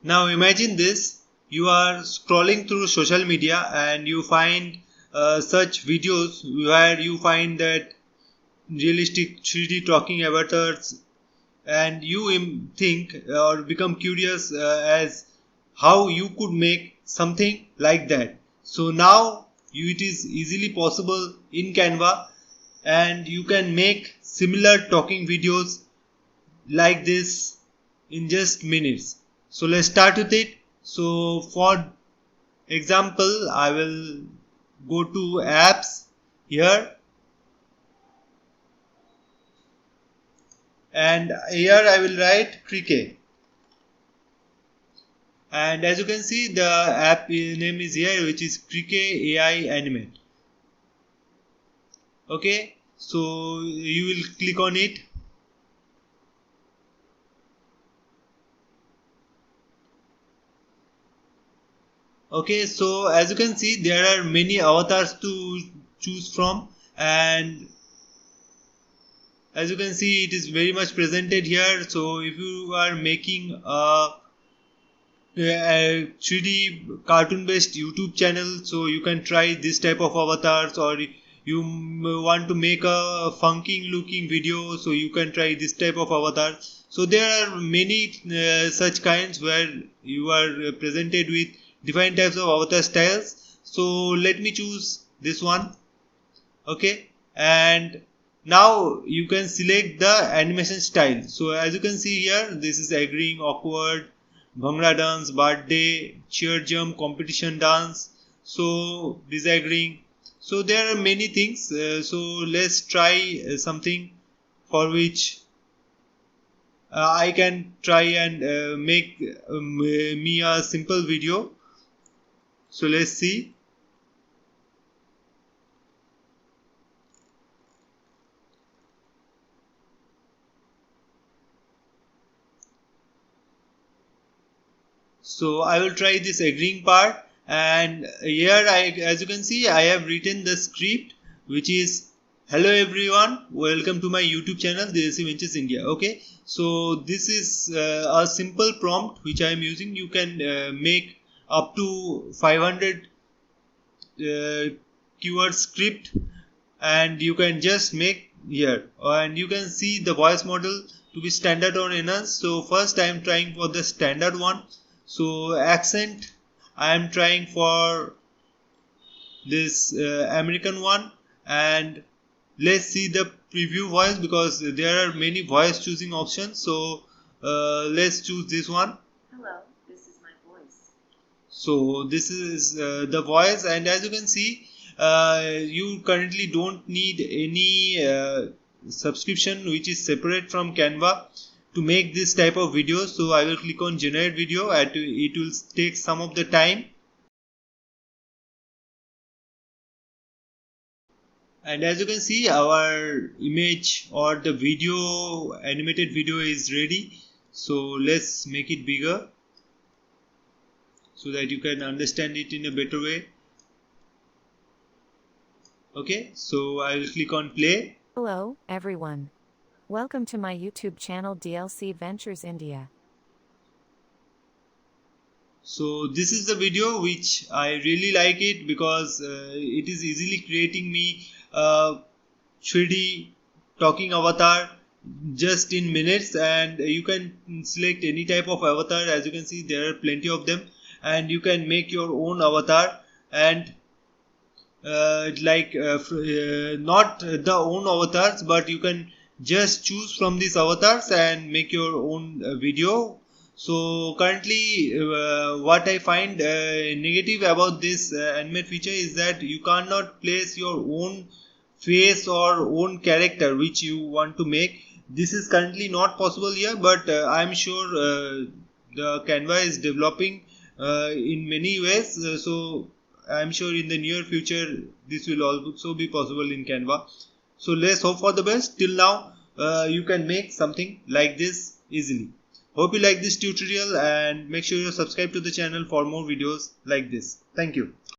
Now imagine this, you are scrolling through social media and you find such videos where you find that realistic 3D talking avatars, and you think or become curious as how you could make something like that. So now it is easily possible in Canva, and you can make similar talking videos like this in just minutes. So let's start with it. So for example, I will go to apps here, and here I will write cricket, and as you can see the app name is here, which is cricket AI animate. Okay, so you will click on it. Okay, so as you can see there are many avatars to choose from, and as you can see it is very much presented here. So if you are making a 3D cartoon based YouTube channel, so you can try this type of avatars, or you want to make a funky looking video, so you can try this type of avatar. So there are many such kinds where you are presented with different types of avatar styles. So let me choose this one. Okay, and now you can select the animation style. So as you can see here, this is agreeing, awkward, bhangra dance, birthday, cheer jump, competition dance, so disagreeing. So there are many things. So let's try something for which I can try and make me a simple video. So let's see. So I will try this agreeing part, and here as you can see I have written the script, which is hello everyone, welcome to my YouTube channel DSC Ventures India. Okay, so this is a simple prompt which I am using. You can make up to 500 keyword script, and you can just make here, and you can see the voice model to be standard or enhanced. So first I am trying for the standard one. So accent I am trying for this American one, and let's see the preview voice because there are many voice choosing options. So let's choose this one. Hello, this is my voice. So this is the voice, and as you can see you currently don't need any subscription which is separate from Canva to make this type of video. So I will click on generate video, and it will take some of the time. And as you can see our image or the video, animated video is ready. So let's make it bigger so that you can understand it in a better way. Okay, so I will click on play. Hello, everyone. Welcome to my YouTube channel DLC Ventures India. So this is the video which I really like it because it is easily creating me a 3D talking avatar just in minutes, and you can select any type of avatar. As you can see there are plenty of them, and you can make your own avatar, and not the own avatars, but you can just choose from these avatars and make your own video. So currently what I find negative about this animate feature is that you cannot place your own face or own character which you want to make. This is currently not possible here, but I am sure the Canva is developing in many ways. So I am sure in the near future this will also be possible in Canva. So let's hope for the best. Till now you can make something like this easily. Hope you like this tutorial, and make sure you subscribe to the channel for more videos like this. Thank you.